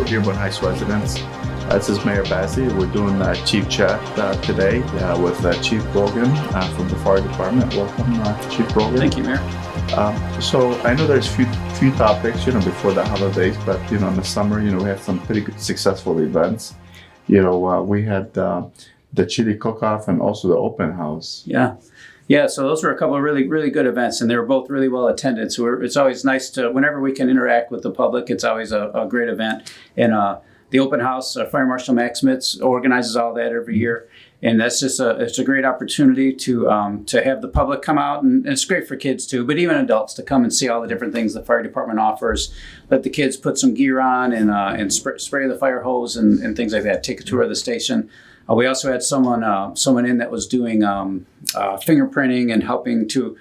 Dearborn Heights residents. This is Mayor Bazzi. We're doing a chief chat today with Chief Brogan from the Fire Department. Welcome, Chief Brogan. Thank you, Mayor. So I know there's few topics, before the holidays, but in the summer, we had some pretty good, successful events. We had the chili cook-off and also the open house. Yeah. So those were a couple of really, really good events, and they were both really well attended. So it's always nice to, whenever we can interact with the public, it's always a great event. And the open house, Fire Marshal Max Mitz organizes all that every year. And that's just it's a great opportunity to have the public come out, and it's great for kids too, but even adults to come and see all the different things the fire department offers. Let the kids put some gear on and spray the fire hose and things like that. Take a tour of the station. We also had someone in that was doing fingerprinting and helping to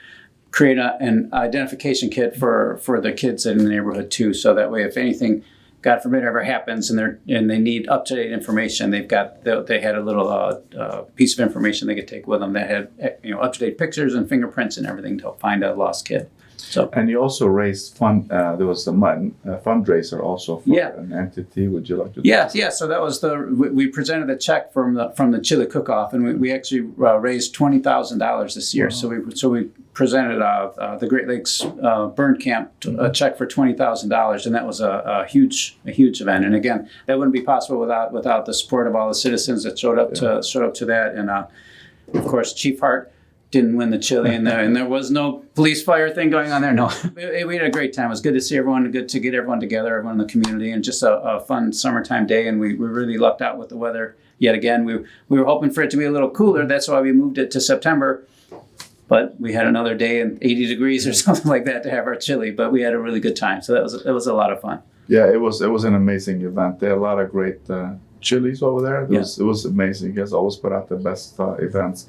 create an identification kit for the kids in the neighborhood too. So that way, if anything, God forbid, ever happens and they need up-to-date information, they had a little piece of information they could take with them that had up-to-date pictures and fingerprints and everything to find a lost kid. So, and you also raised fund. There was a fundraiser also for an entity. Would you like to? Yeah. So that was we presented a check from the chili cook-off, and we actually raised $20,000 this year. Wow. So we presented the Great Lakes Burn Camp a check for $20,000, and that was a huge event. And again, that wouldn't be possible without the support of all the citizens that showed up to that, and of course Chief Hart didn't win the chili, and there was no police fire thing going on there. No, we had a great time. It was good to see everyone, good to get everyone together, everyone in the community, and just a fun summertime day. And we really lucked out with the weather yet again. We were hoping for it to be a little cooler. That's why we moved it to September. But we had another day in 80 degrees or something like that to have our chili. But we had a really good time. So it was a lot of fun. Yeah, it was an amazing event. There are a lot of great chilies over there. It was amazing. You guys always put out the best events.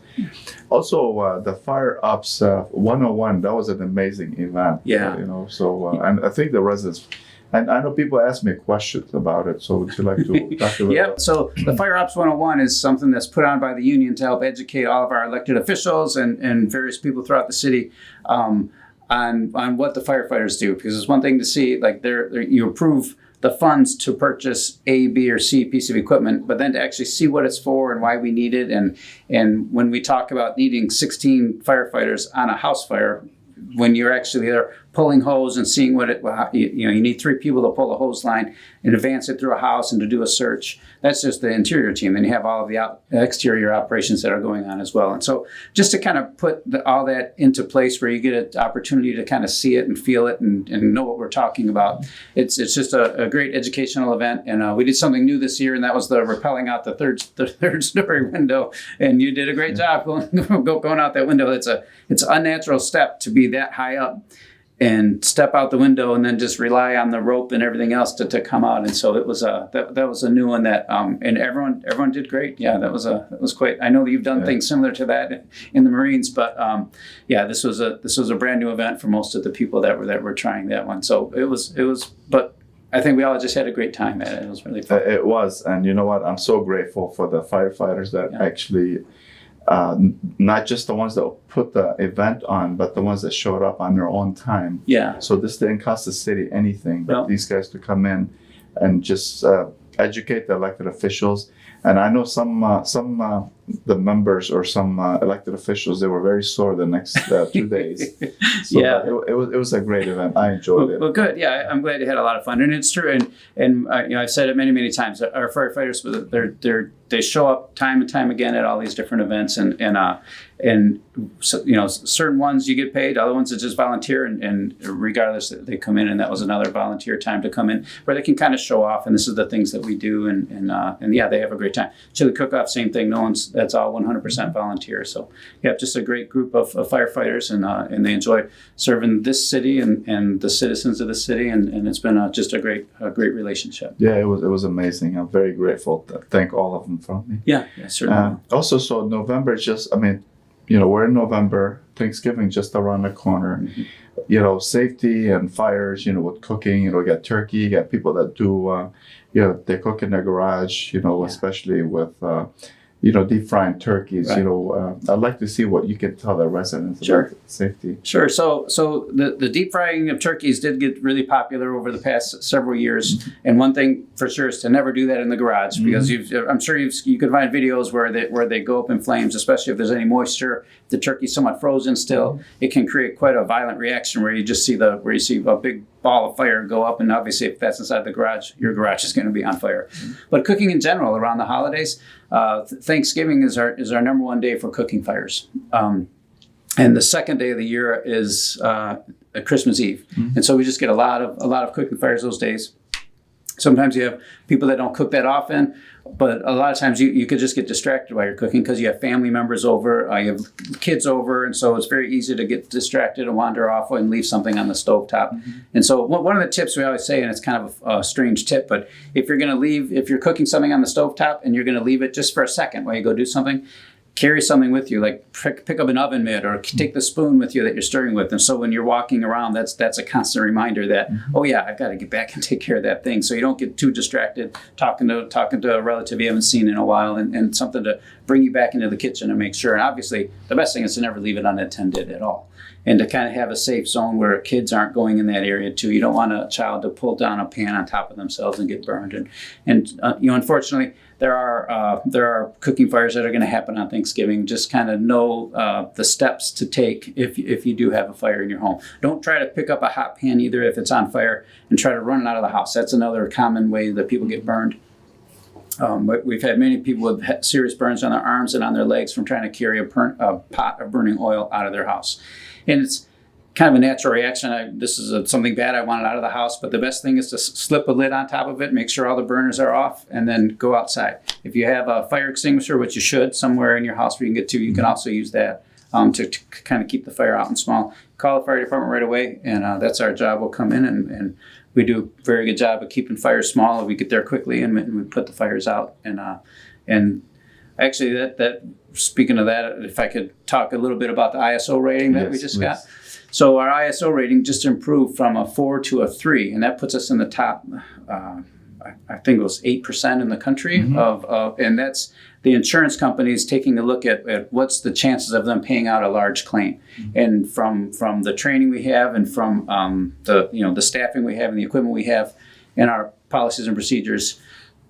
Also, the Fire Ops 101, that was an amazing event. Yeah. And I think the residents, and I know people ask me questions about it, so would you like to talk about it? So the Fire Ops 101 is something that's put on by the union to help educate all of our elected officials and various people throughout the city on what the firefighters do. Because it's one thing to see, like you approve the funds to purchase A, B, or C piece of equipment, but then to actually see what it's for and why we need it. And when we talk about needing 16 firefighters on a house fire, when you're actually there pulling hose and seeing you need 3 people to pull a hose line and advance it through a house and to do a search. That's just the interior team. Then you have all of the exterior operations that are going on as well. And so just to kind of put all that into place where you get an opportunity to kind of see it and feel it and know what we're talking about, it's just a great educational event. And we did something new this year, and that was the rappelling out the third story window. And you did a great job going out that window. It's an unnatural step to be that high up and step out the window and then just rely on the rope and everything else to come out. And so it was that was a new one that and everyone did great. Yeah, that was quite. I know that you've done things similar to that in the Marines, but this was a brand new event for most of the people that were trying that one. So it was but I think we all just had a great time at it. It was really fun. It was, and you know what? I'm so grateful for the firefighters that actually. Not just the ones that put the event on, but the ones that showed up on their own time. Yeah. So this didn't cost the city anything, but these guys to come in and just educate the elected officials. And I know some the members or some elected officials, they were very sore the next 2 days. So it was a great event. I enjoyed it. Well, good. Yeah, I'm glad you had a lot of fun, and it's true. And I've said it many times. Our firefighters, they show up time and time again at all these different events, and so, certain ones you get paid, other ones it's just volunteer, and regardless, they come in, and that was another volunteer time to come in where they can kind of show off, and this is the things that we do, and they have a great time. Chili cook-off, same thing. That's all 100% volunteer. So just a great group of firefighters, and they enjoy serving this city and the citizens of the city, and it's been just a great relationship. Yeah, it was amazing. I'm very grateful. Thank all of them from me. Yeah, certainly. Also, so November is we're in November, Thanksgiving just around the corner. Mm-hmm. Safety and fires, with cooking, you got turkey, you got people that do, they cook in their garage, especially with, deep frying turkeys. Right. I'd like to see what you can tell the residents Sure. about safety. Sure. So the deep frying of turkeys did get really popular over the past several years. And one thing for sure is to never do that in the garage, because I'm sure you could find videos where they go up in flames, especially if there's any moisture. The turkey's somewhat frozen still. It can create quite a violent reaction where you just see a big ball of fire go up, and obviously if that's inside the garage, your garage is going to be on fire. But cooking in general around the holidays, Thanksgiving is our number one day for cooking fires. And the second day of the year is Christmas Eve. And so we just get a lot of cooking fires those days. Sometimes you have people that don't cook that often, but a lot of times you could just get distracted while you're cooking because you have family members over, you have kids over, and so it's very easy to get distracted and wander off and leave something on the stovetop. And so one of the tips we always say, and it's kind of a strange tip, but if you're cooking something on the stovetop and you're going to leave it just for a second while you go do something, carry something with you, like pick up an oven mitt or take the spoon with you that you're stirring with. And so when you're walking around, that's a constant reminder that, oh yeah, I've got to get back and take care of that thing. So you don't get too distracted talking to a relative you haven't seen in a while, and something to bring you back into the kitchen and make sure. And obviously the best thing is to never leave it unattended at all. And to kind of have a safe zone where kids aren't going in that area too. You don't want a child to pull down a pan on top of themselves and get burned. And unfortunately, there are cooking fires that are going to happen on Thanksgiving. Just kind of know the steps to take if you do have a fire in your home. Don't try to pick up a hot pan either if it's on fire and try to run it out of the house. That's another common way that people get burned. But we've had many people with serious burns on their arms and on their legs from trying to carry a pot of burning oil out of their house. And it's kind of a natural reaction. This is something bad. I want it out of the house. But the best thing is to slip a lid on top of it, make sure all the burners are off, and then go outside. If you have a fire extinguisher, which you should, somewhere in your house where you can get to, you can also use that to kind of keep the fire out and small. Call the fire department right away, and that's our job. We'll come in, and we do a very good job of keeping fires small. We get there quickly, and we put the fires out. And actually, that speaking of that, if I could talk a little bit about the ISO rating that we just got. So our ISO rating just improved from a 4 to a 3, and that puts us in the top, I think it was 8% in the country and that's the insurance companies taking a look at what's the chances of them paying out a large claim. And from the training we have and from the staffing we have and the equipment we have and our policies and procedures,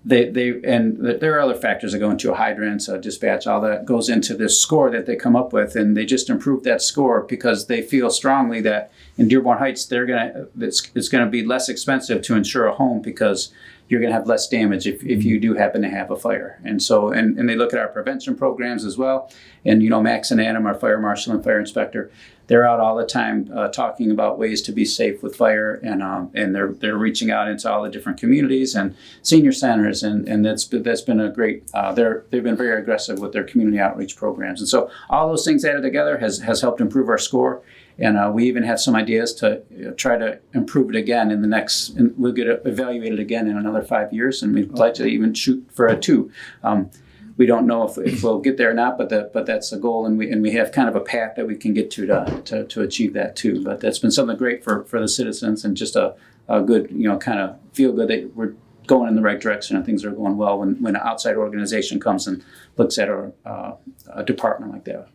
there are other factors that go into hydrants, dispatch, all that goes into this score that they come up with, and they just improved that score because they feel strongly that in Dearborn Heights it's going to be less expensive to insure a home because you're going to have less damage if you do happen to have a fire. And so and they look at our prevention programs as well. And Max and Adam, our fire marshal and fire inspector, they're out all the time talking about ways to be safe with fire, and they're reaching out into all the different communities and senior centers, and that's been a great. They've been very aggressive with their community outreach programs, and so all those things added together has helped improve our score. And we even have some ideas to try to improve it again and we'll get evaluated again in another 5 years, and we'd like to even shoot for a 2. We don't know if we'll get there or not, but that's the goal, and we have kind of a path that we can get to achieve that too. But that's been something great for the citizens, and just a good kind of feel good that we're going in the right direction and things are going well when an outside organization comes and looks at a department like that.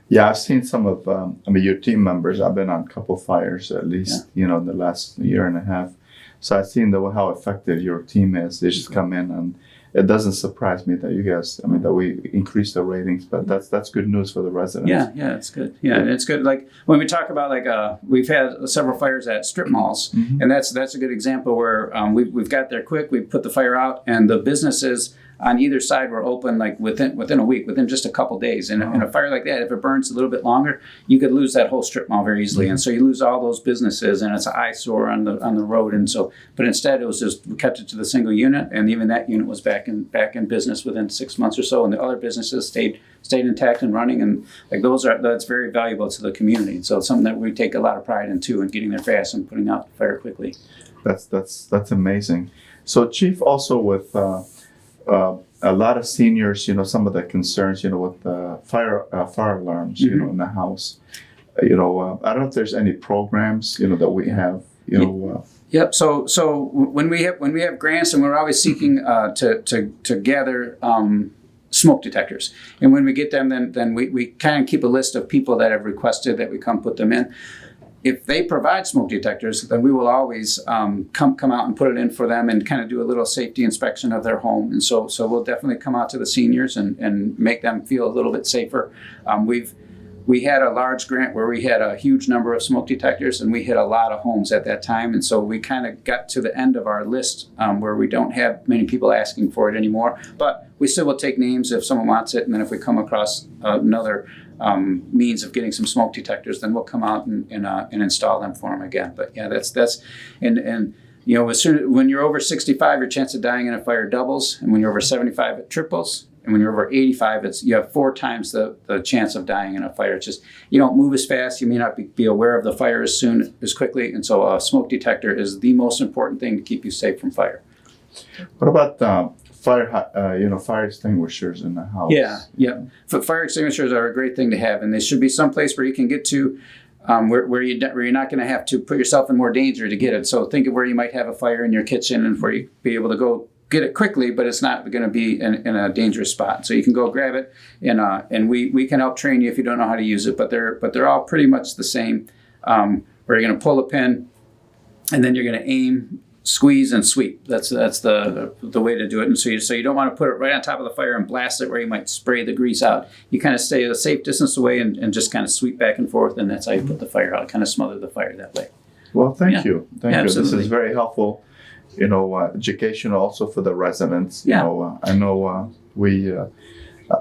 Yeah, I've seen some of your team members. I've been on a couple fires at least, in the last year and a half. So I've seen how effective your team is. They just come in, and it doesn't surprise me that you guys, that we increased the ratings, but that's good news for the residents. Yeah, it's good. Yeah, and it's good. Like when we talk about we've had several fires at strip malls, and that's a good example where we've got there quick. We put the fire out, and the businesses on either side were open like within a week, within just a couple days. And in a fire like that, if it burns a little bit longer, you could lose that whole strip mall very easily. And so you lose all those businesses, and it's an eyesore on the road. And so, but instead it was just, we kept it to the single unit, and even that unit was back in business within 6 months or so, and the other businesses stayed intact and running. And that's very valuable to the community. And so it's something that we take a lot of pride in too, in getting there fast and putting out the fire quickly. That's amazing. So Chief, also with a lot of seniors, some of the concerns, with the fire alarms, in the house. I don't know if there's any programs, that we have, Yep. So when we have grants, and we're always seeking to gather smoke detectors. And when we get them, then we kind of keep a list of people that have requested that we come put them in. If they provide smoke detectors, then we will always come out and put it in for them and kind of do a little safety inspection of their home. And so we'll definitely come out to the seniors and make them feel a little bit safer. We had a large grant where we had a huge number of smoke detectors, and we hit a lot of homes at that time. And so we kind of got to the end of our list where we don't have many people asking for it anymore. But we still will take names if someone wants it. And then if we come across another means of getting some smoke detectors, then we'll come out and install them for them again. But yeah, that's and you know, when you're over 65, your chance of dying in a fire doubles, and when you're over 75, it triples. And when you're over 85, you have 4 times the chance of dying in a fire. It's just, you don't move as fast. You may not be aware of the fire as quickly. And so a smoke detector is the most important thing to keep you safe from fire. What about fire extinguishers in the house? Yeah. Fire extinguishers are a great thing to have, and they should be someplace where you can get to where you're not going to have to put yourself in more danger to get it. So think of where you might have a fire in your kitchen and where you be able to go get it quickly, but it's not going to be in a dangerous spot. So you can go grab it, and we can help train you if you don't know how to use it. But they're all pretty much the same. Where you're going to pull a pin, and then you're going to aim, squeeze, and sweep. That's the way to do it. And so you don't want to put it right on top of the fire and blast it where you might spray the grease out. You kind of stay a safe distance away and just kind of sweep back and forth, and that's how you put the fire out. Kind of smother the fire that way. Well, thank you. Thank you. Absolutely. This is very helpful. Education also for the residents.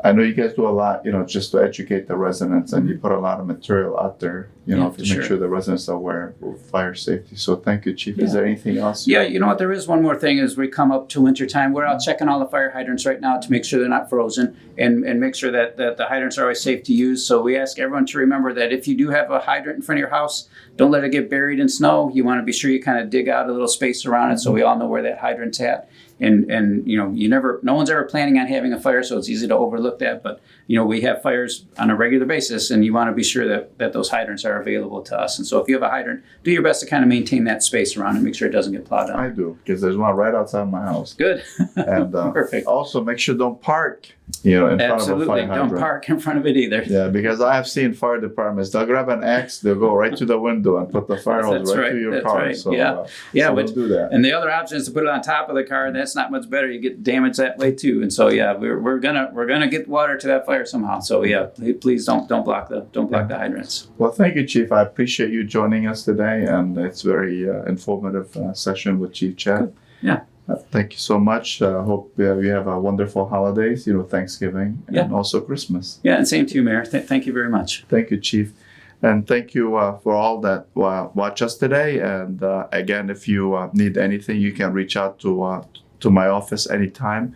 I know you guys do a lot, just to educate the residents, and you put a lot of material out there, to make sure the residents are aware of fire safety. So thank you, Chief. Is there anything else? Yeah, you know what? There is one more thing. As we come up to winter time, we're out checking all the fire hydrants right now to make sure they're not frozen and make sure that the hydrants are always safe to use. So we ask everyone to remember that if you do have a hydrant in front of your house, don't let it get buried in snow. You want to be sure you kind of dig out a little space around it so we all know where that hydrant's at. And no one's ever planning on having a fire, so it's easy to overlook that. But we have fires on a regular basis, and you want to be sure that those hydrants are available to us. And so if you have a hydrant, do your best to kind of maintain that space around and make sure it doesn't get plowed down. I do, because there's one right outside my house. Good. And Perfect. Also make sure don't park in front of a fire Absolutely. hydrant. Don't park in front of it either. Yeah, because I have seen fire departments, they'll grab an axe, they'll go right to the window and put the fire hose right to your car. Right. So, so don't do that. And the other option is to put it on top of the car, and that's not much better. You get damaged that way too. And so we're gonna get water to that fire somehow. So please don't block the hydrants. Well, thank you, Chief. I appreciate you joining us today, and it's very informative session with Chief Chad. Yeah. Thank you so much. Hope you have a wonderful holidays, Thanksgiving and also Christmas. Yeah, and same to you, Mayor. Thank you very much. Thank you, Chief. And thank you for all that watch us today. And again, if you need anything, you can reach out to my office anytime.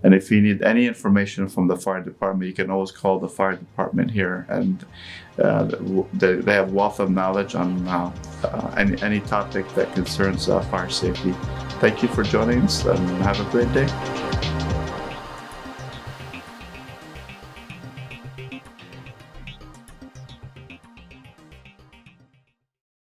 And if you need any information from the fire department, you can always call the fire department here. And they have wealth of knowledge on any topic that concerns fire safety. Thank you for joining us, and have a great day.